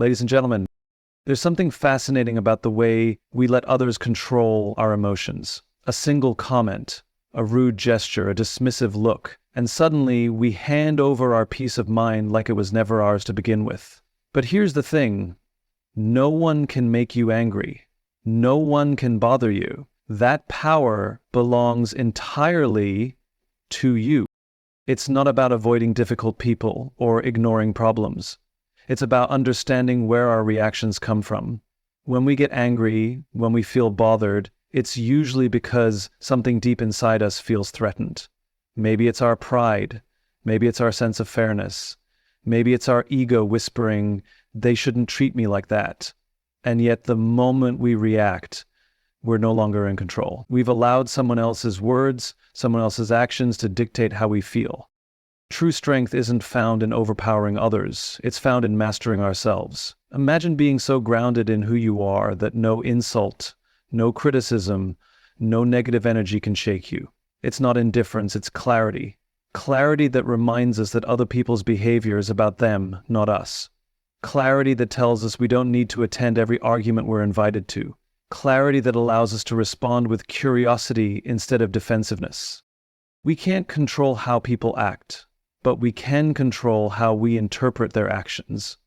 Ladies and gentlemen, there's something fascinating about the way we let others control our emotions. A single comment, a rude gesture, a dismissive look, and suddenly we hand over our peace of mind like it was never ours to begin with. But here's the thing. No one can make you angry. No one can bother you. That power belongs entirely to you. It's not about avoiding difficult people or ignoring problems. It's about understanding where our reactions come from. When we get angry, when we feel bothered, it's usually because something deep inside us feels threatened. Maybe it's our pride. Maybe it's our sense of fairness. Maybe it's our ego whispering, they shouldn't treat me like that. And yet the moment we react, we're no longer in control. We've allowed someone else's words, someone else's actions to dictate how we feel. True strength isn't found in overpowering others. It's found in mastering ourselves. Imagine being so grounded in who you are that no insult, no criticism, no negative energy can shake you. It's not indifference, it's clarity. Clarity that reminds us that other people's behavior is about them, not us. Clarity that tells us we don't need to attend every argument we're invited to. Clarity that allows us to respond with curiosity instead of defensiveness. We can't control how people act, but we can control how we interpret their actions.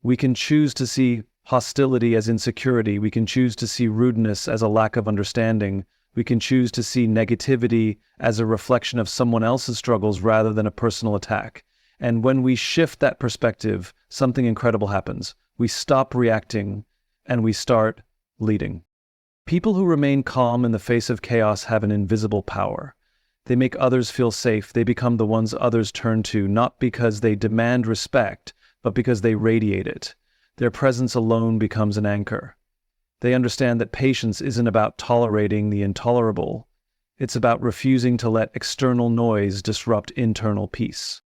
We can choose to see hostility as insecurity. We can choose to see rudeness as a lack of understanding. We can choose to see negativity as a reflection of someone else's struggles rather than a personal attack. And when we shift that perspective, something incredible happens. We stop reacting and we start leading. People who remain calm in the face of chaos have an invisible power. They make others feel safe. They become the ones others turn to, not because they demand respect, but because they radiate it. Their presence alone becomes an anchor. They understand that patience isn't about tolerating the intolerable. It's about refusing to let external noise disrupt internal peace.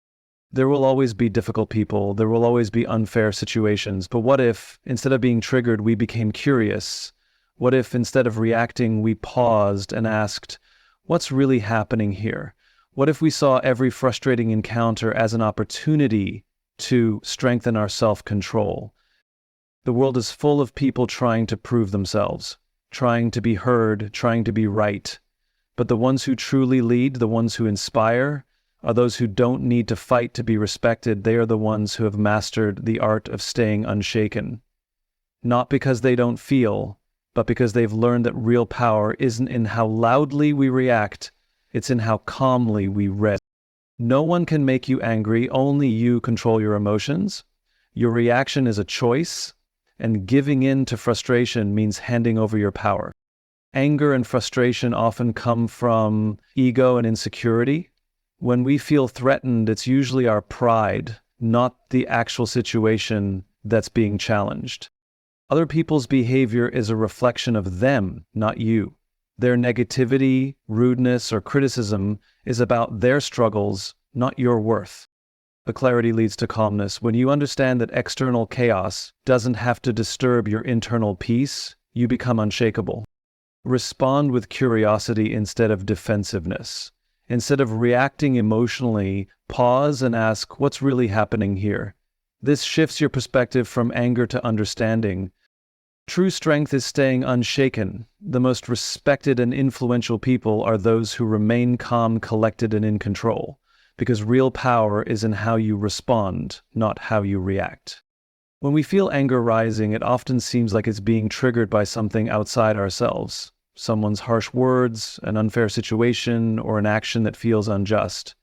There will always be difficult people. There will always be unfair situations. But what if, instead of being triggered, we became curious? What if, instead of reacting, we paused and asked, what's really happening here? What if we saw every frustrating encounter as an opportunity to strengthen our self-control? The world is full of people trying to prove themselves, trying to be heard, trying to be right. But the ones who truly lead, the ones who inspire, are those who don't need to fight to be respected. They are the ones who have mastered the art of staying unshaken. Not because they don't feel, but because they've learned that real power isn't in how loudly we react, it's in how calmly we rest. No one can make you angry, only you control your emotions. Your reaction is a choice, and giving in to frustration means handing over your power. Anger and frustration often come from ego and insecurity. When we feel threatened, it's usually our pride, not the actual situation that's being challenged. Other people's behavior is a reflection of them, not you. Their negativity, rudeness, or criticism is about their struggles, not your worth. The clarity leads to calmness. When you understand that external chaos doesn't have to disturb your internal peace, you become unshakable. Respond with curiosity instead of defensiveness. Instead of reacting emotionally, pause and ask, what's really happening here? This shifts your perspective from anger to understanding. True strength is staying unshaken. The most respected and influential people are those who remain calm, collected, and in control, because real power is in how you respond, not how you react. When we feel anger rising, it often seems like it's being triggered by something outside ourselves. Someone's harsh words, an unfair situation, or an action that feels unjust.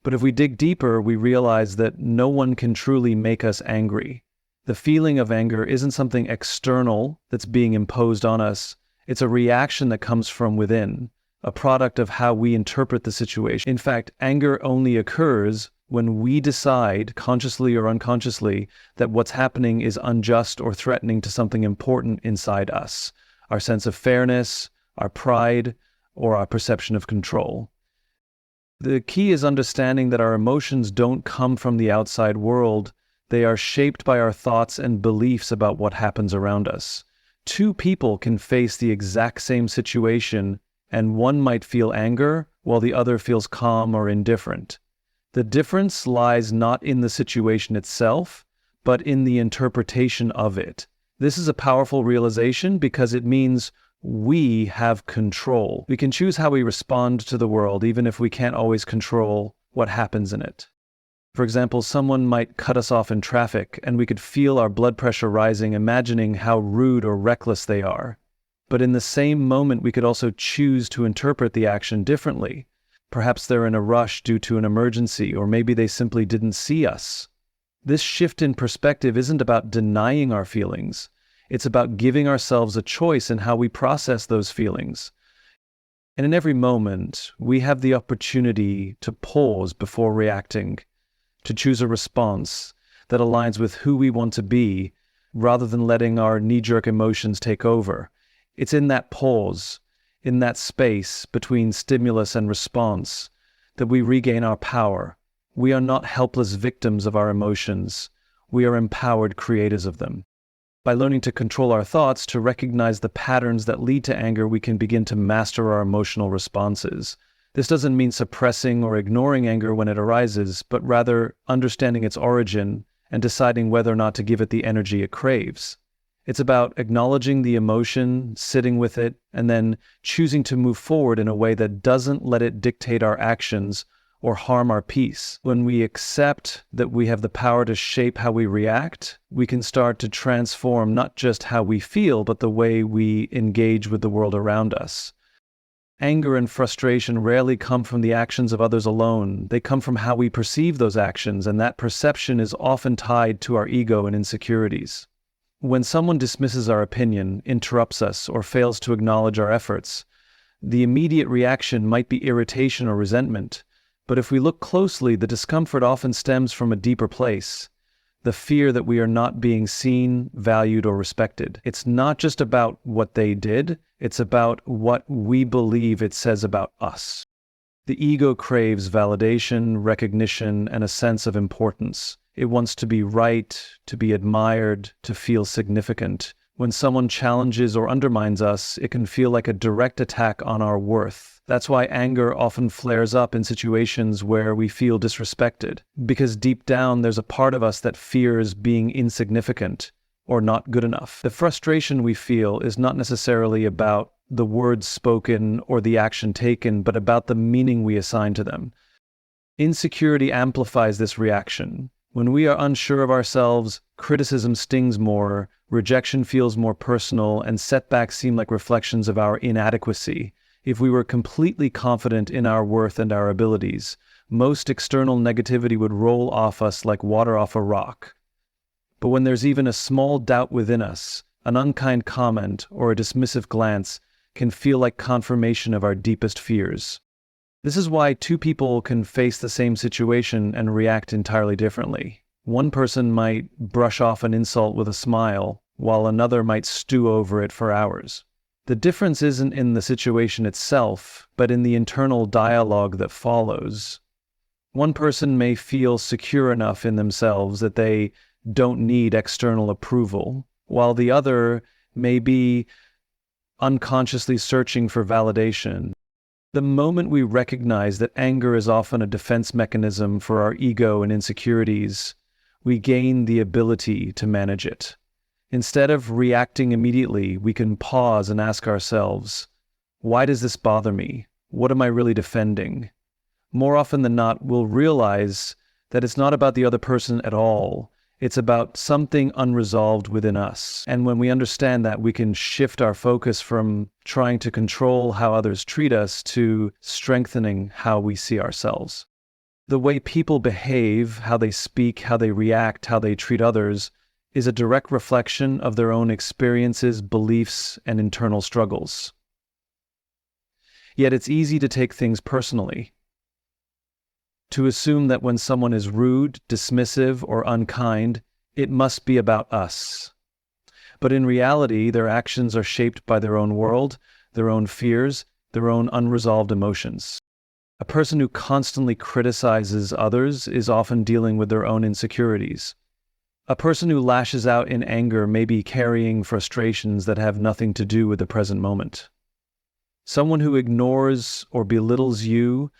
But if we dig deeper, we realize that no one can truly make us angry. The feeling of anger isn't something external that's being imposed on us. It's a reaction that comes from within, a product of how we interpret the situation. In fact, anger only occurs when we decide, consciously or unconsciously, that what's happening is unjust or threatening to something important inside us. Our sense of fairness, our pride, or our perception of control. The key is understanding that our emotions don't come from the outside world. They are shaped by our thoughts and beliefs about what happens around us. Two people can face the exact same situation, and one might feel anger, while the other feels calm or indifferent. The difference lies not in the situation itself, but in the interpretation of it. This is a powerful realization because it means we have control. We can choose how we respond to the world, even if we can't always control what happens in it. For example, someone might cut us off in traffic, and we could feel our blood pressure rising, imagining how rude or reckless they are. But in the same moment, we could also choose to interpret the action differently. Perhaps they're in a rush due to an emergency, or maybe they simply didn't see us. This shift in perspective isn't about denying our feelings. It's about giving ourselves a choice in how we process those feelings. And in every moment, we have the opportunity to pause before reacting, to choose a response that aligns with who we want to be, rather than letting our knee-jerk emotions take over. It's in that pause, in that space between stimulus and response, that we regain our power. We are not helpless victims of our emotions. We are empowered creators of them. By learning to control our thoughts, to recognize the patterns that lead to anger, we can begin to master our emotional responses. This doesn't mean suppressing or ignoring anger when it arises, but rather understanding its origin and deciding whether or not to give it the energy it craves. It's about acknowledging the emotion, sitting with it, and then choosing to move forward in a way that doesn't let it dictate our actions or harm our peace. When we accept that we have the power to shape how we react, we can start to transform not just how we feel, but the way we engage with the world around us. Anger and frustration rarely come from the actions of others alone. They come from how we perceive those actions, and that perception is often tied to our ego and insecurities. When someone dismisses our opinion, interrupts us, or fails to acknowledge our efforts, the immediate reaction might be irritation or resentment. But if we look closely, the discomfort often stems from a deeper place, the fear that we are not being seen, valued, or respected. It's not just about what they did, it's about what we believe it says about us. The ego craves validation, recognition, and a sense of importance. It wants to be right, to be admired, to feel significant. When someone challenges or undermines us, it can feel like a direct attack on our worth. That's why anger often flares up in situations where we feel disrespected, because deep down there's a part of us that fears being insignificant or not good enough. The frustration we feel is not necessarily about the words spoken or the action taken, but about the meaning we assign to them. Insecurity amplifies this reaction. When we are unsure of ourselves, criticism stings more, rejection feels more personal, and setbacks seem like reflections of our inadequacy. If we were completely confident in our worth and our abilities, most external negativity would roll off us like water off a rock. But when there's even a small doubt within us, an unkind comment or a dismissive glance can feel like confirmation of our deepest fears. This is why two people can face the same situation and react entirely differently. One person might brush off an insult with a smile, while another might stew over it for hours. The difference isn't in the situation itself, but in the internal dialogue that follows. One person may feel secure enough in themselves that they don't need external approval, while the other may be unconsciously searching for validation. The moment we recognize that anger is often a defense mechanism for our ego and insecurities, we gain the ability to manage it. Instead of reacting immediately, we can pause and ask ourselves, why does this bother me? What am I really defending? More often than not, we'll realize that it's not about the other person at all. It's about something unresolved within us. And when we understand that, we can shift our focus from trying to control how others treat us to strengthening how we see ourselves. The way people behave, how they speak, how they react, how they treat others, is a direct reflection of their own experiences, beliefs, and internal struggles. Yet it's easy to take things personally, to assume that when someone is rude, dismissive, or unkind, it must be about us. But in reality, their actions are shaped by their own world, their own fears, their own unresolved emotions. A person who constantly criticizes others is often dealing with their own insecurities. A person who lashes out in anger may be carrying frustrations that have nothing to do with the present moment. Someone who ignores or belittles you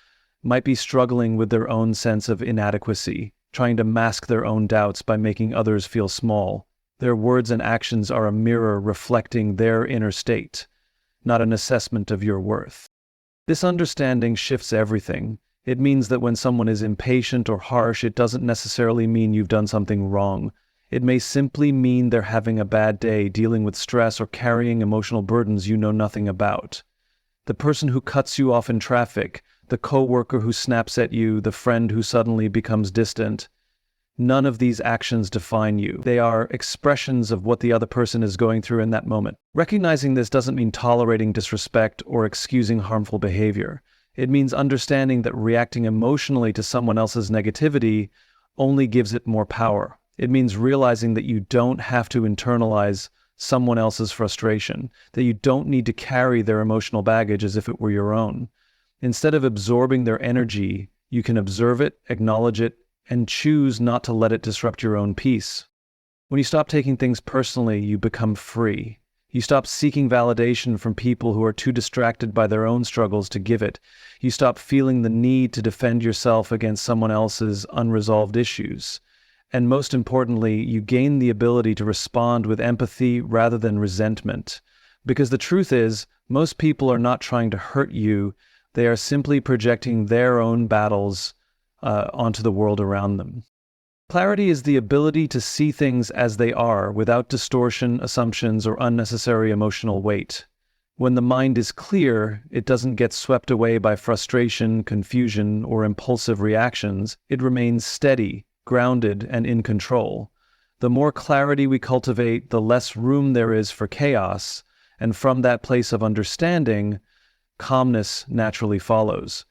might be struggling with their own sense of inadequacy, trying to mask their own doubts by making others feel small. Their words and actions are a mirror reflecting their inner state, not an assessment of your worth. This understanding shifts everything. It means that when someone is impatient or harsh, it doesn't necessarily mean you've done something wrong. It may simply mean they're having a bad day, dealing with stress, or carrying emotional burdens you know nothing about. The person who cuts you off in traffic, the coworker who snaps at you, the friend who suddenly becomes distant, none of these actions define you. They are expressions of what the other person is going through in that moment. Recognizing this doesn't mean tolerating disrespect or excusing harmful behavior. It means understanding that reacting emotionally to someone else's negativity only gives it more power. It means realizing that you don't have to internalize someone else's frustration, that you don't need to carry their emotional baggage as if it were your own. Instead of absorbing their energy, you can observe it, acknowledge it, and choose not to let it disrupt your own peace. When you stop taking things personally, you become free. You stop seeking validation from people who are too distracted by their own struggles to give it. You stop feeling the need to defend yourself against someone else's unresolved issues. And most importantly, you gain the ability to respond with empathy rather than resentment. Because the truth is, most people are not trying to hurt you. They are simply projecting their own battles onto the world around them. Clarity is the ability to see things as they are without distortion, assumptions, or unnecessary emotional weight. When the mind is clear, it doesn't get swept away by frustration, confusion, or impulsive reactions. It remains steady, grounded, and in control. The more clarity we cultivate, the less room there is for chaos, and from that place of understanding, calmness naturally follows.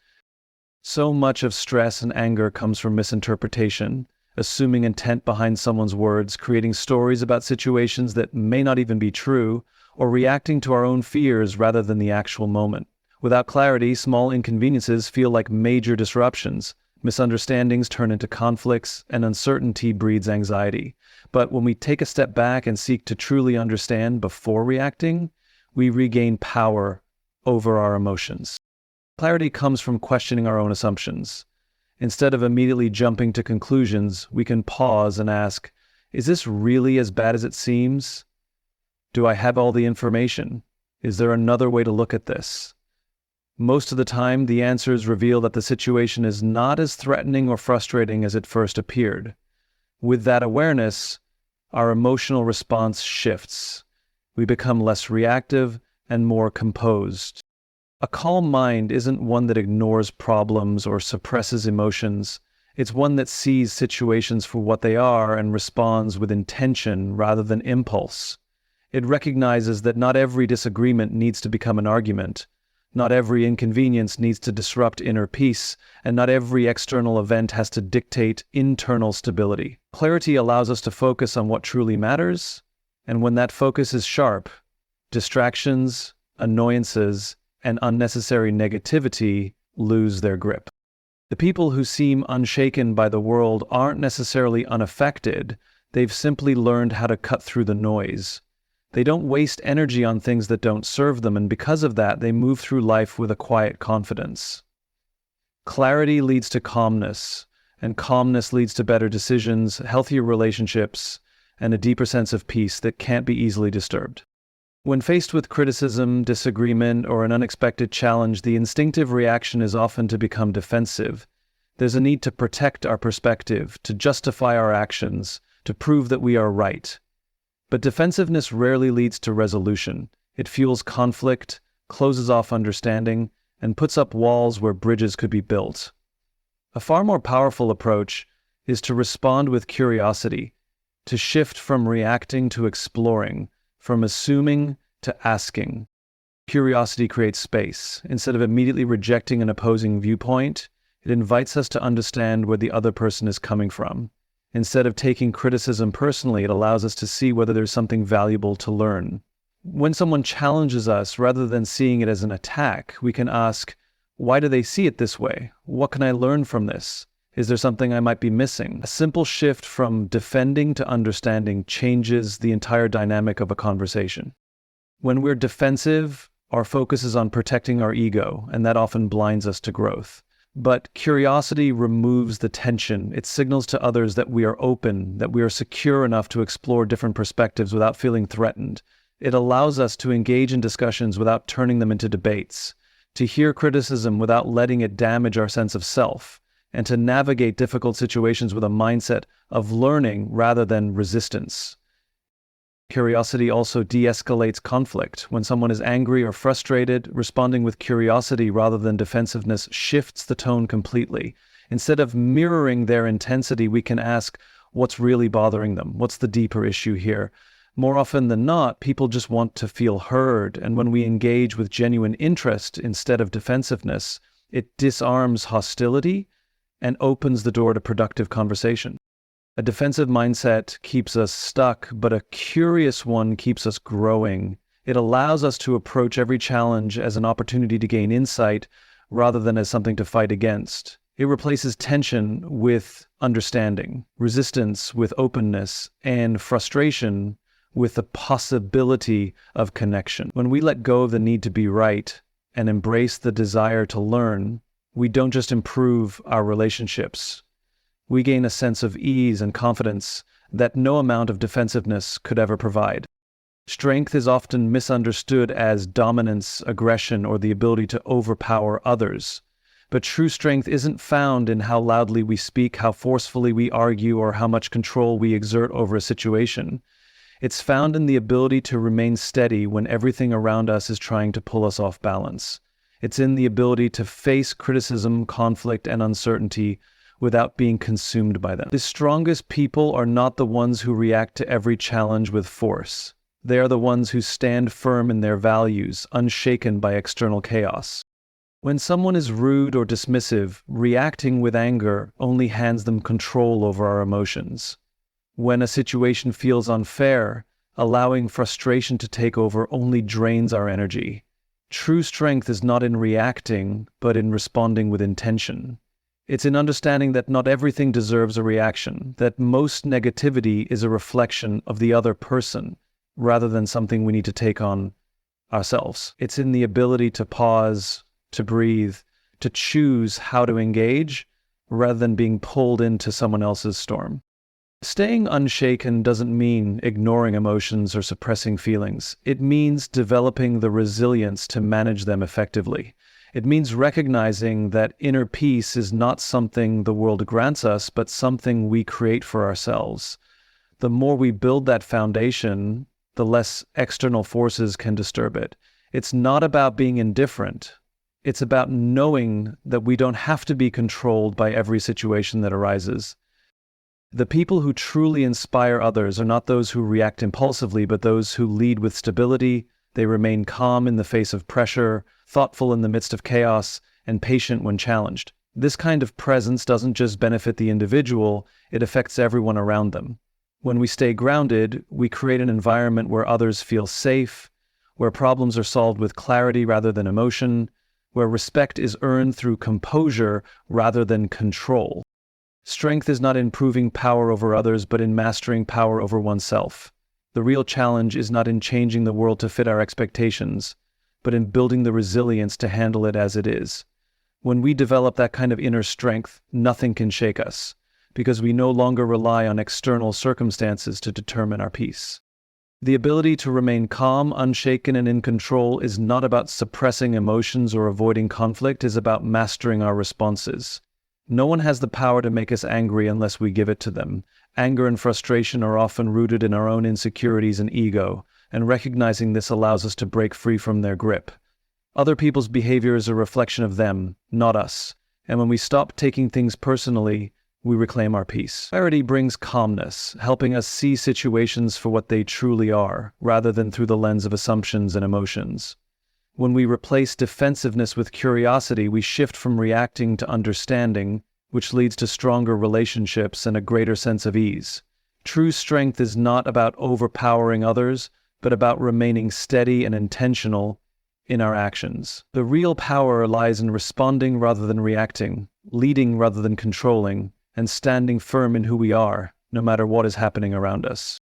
So much of stress and anger comes from misinterpretation, assuming intent behind someone's words, creating stories about situations that may not even be true, or reacting to our own fears rather than the actual moment. Without clarity, small inconveniences feel like major disruptions. Misunderstandings turn into conflicts, and uncertainty breeds anxiety. But when we take a step back and seek to truly understand before reacting, we regain power over our emotions. Clarity comes from questioning our own assumptions. Instead of immediately jumping to conclusions, we can pause and ask, is this really as bad as it seems? Do I have all the information? Is there another way to look at this? Most of the time, the answers reveal that the situation is not as threatening or frustrating as it first appeared. With that awareness, our emotional response shifts. We become less reactive and more composed. A calm mind isn't one that ignores problems or suppresses emotions. It's one that sees situations for what they are and responds with intention rather than impulse. It recognizes that not every disagreement needs to become an argument. Not every inconvenience needs to disrupt inner peace, and not every external event has to dictate internal stability. Clarity allows us to focus on what truly matters, and when that focus is sharp, distractions, annoyances, and unnecessary negativity lose their grip. The people who seem unshaken by the world aren't necessarily unaffected. They've simply learned how to cut through the noise. They don't waste energy on things that don't serve them, and because of that, they move through life with a quiet confidence. Clarity leads to calmness, and calmness leads to better decisions, healthier relationships, and a deeper sense of peace that can't be easily disturbed. When faced with criticism, disagreement, or an unexpected challenge, the instinctive reaction is often to become defensive. There's a need to protect our perspective, to justify our actions, to prove that we are right. But defensiveness rarely leads to resolution. It fuels conflict, closes off understanding, and puts up walls where bridges could be built. A far more powerful approach is to respond with curiosity, to shift from reacting to exploring, from assuming to asking. Curiosity creates space. Instead of immediately rejecting an opposing viewpoint, it invites us to understand where the other person is coming from. Instead of taking criticism personally, it allows us to see whether there's something valuable to learn. When someone challenges us, rather than seeing it as an attack, we can ask, why do they see it this way? What can I learn from this? Is there something I might be missing? A simple shift from defending to understanding changes the entire dynamic of a conversation. When we're defensive, our focus is on protecting our ego, and that often blinds us to growth. But curiosity removes the tension. It signals to others that we are open, that we are secure enough to explore different perspectives without feeling threatened. It allows us to engage in discussions without turning them into debates, to hear criticism without letting it damage our sense of self, and to navigate difficult situations with a mindset of learning rather than resistance. Curiosity also de-escalates conflict. When someone is angry or frustrated, responding with curiosity rather than defensiveness shifts the tone completely. Instead of mirroring their intensity, we can ask, what's really bothering them? What's the deeper issue here? More often than not, people just want to feel heard, and when we engage with genuine interest instead of defensiveness, it disarms hostility and opens the door to productive conversation. A defensive mindset keeps us stuck, but a curious one keeps us growing. It allows us to approach every challenge as an opportunity to gain insight rather than as something to fight against. It replaces tension with understanding, resistance with openness, and frustration with the possibility of connection. When we let go of the need to be right and embrace the desire to learn, we don't just improve our relationships. We gain a sense of ease and confidence that no amount of defensiveness could ever provide. Strength is often misunderstood as dominance, aggression, or the ability to overpower others. But true strength isn't found in how loudly we speak, how forcefully we argue, or how much control we exert over a situation. It's found in the ability to remain steady when everything around us is trying to pull us off balance. It's in the ability to face criticism, conflict, and uncertainty without being consumed by them. The strongest people are not the ones who react to every challenge with force. They are the ones who stand firm in their values, unshaken by external chaos. When someone is rude or dismissive, reacting with anger only hands them control over our emotions. When a situation feels unfair, allowing frustration to take over only drains our energy. True strength is not in reacting, but in responding with intention. It's in understanding that not everything deserves a reaction, that most negativity is a reflection of the other person, rather than something we need to take on ourselves. It's in the ability to pause, to breathe, to choose how to engage, rather than being pulled into someone else's storm. Staying unshaken doesn't mean ignoring emotions or suppressing feelings. It means developing the resilience to manage them effectively. It means recognizing that inner peace is not something the world grants us, but something we create for ourselves. The more we build that foundation, the less external forces can disturb it. It's not about being indifferent. It's about knowing that we don't have to be controlled by every situation that arises. The people who truly inspire others are not those who react impulsively, but those who lead with stability. They remain calm in the face of pressure, thoughtful in the midst of chaos, and patient when challenged. This kind of presence doesn't just benefit the individual, it affects everyone around them. When we stay grounded, we create an environment where others feel safe, where problems are solved with clarity rather than emotion, where respect is earned through composure rather than control. Strength is not in proving power over others, but in mastering power over oneself. The real challenge is not in changing the world to fit our expectations, but in building the resilience to handle it as it is. When we develop that kind of inner strength, nothing can shake us, because we no longer rely on external circumstances to determine our peace. The ability to remain calm, unshaken, and in control is not about suppressing emotions or avoiding conflict, it is about mastering our responses. No one has the power to make us angry unless we give it to them. Anger and frustration are often rooted in our own insecurities and ego, and recognizing this allows us to break free from their grip. Other people's behavior is a reflection of them, not us. And when we stop taking things personally, we reclaim our peace. Clarity brings calmness, helping us see situations for what they truly are, rather than through the lens of assumptions and emotions. When we replace defensiveness with curiosity, we shift from reacting to understanding, which leads to stronger relationships and a greater sense of ease. True strength is not about overpowering others, but about remaining steady and intentional in our actions. The real power lies in responding rather than reacting, leading rather than controlling, and standing firm in who we are, no matter what is happening around us.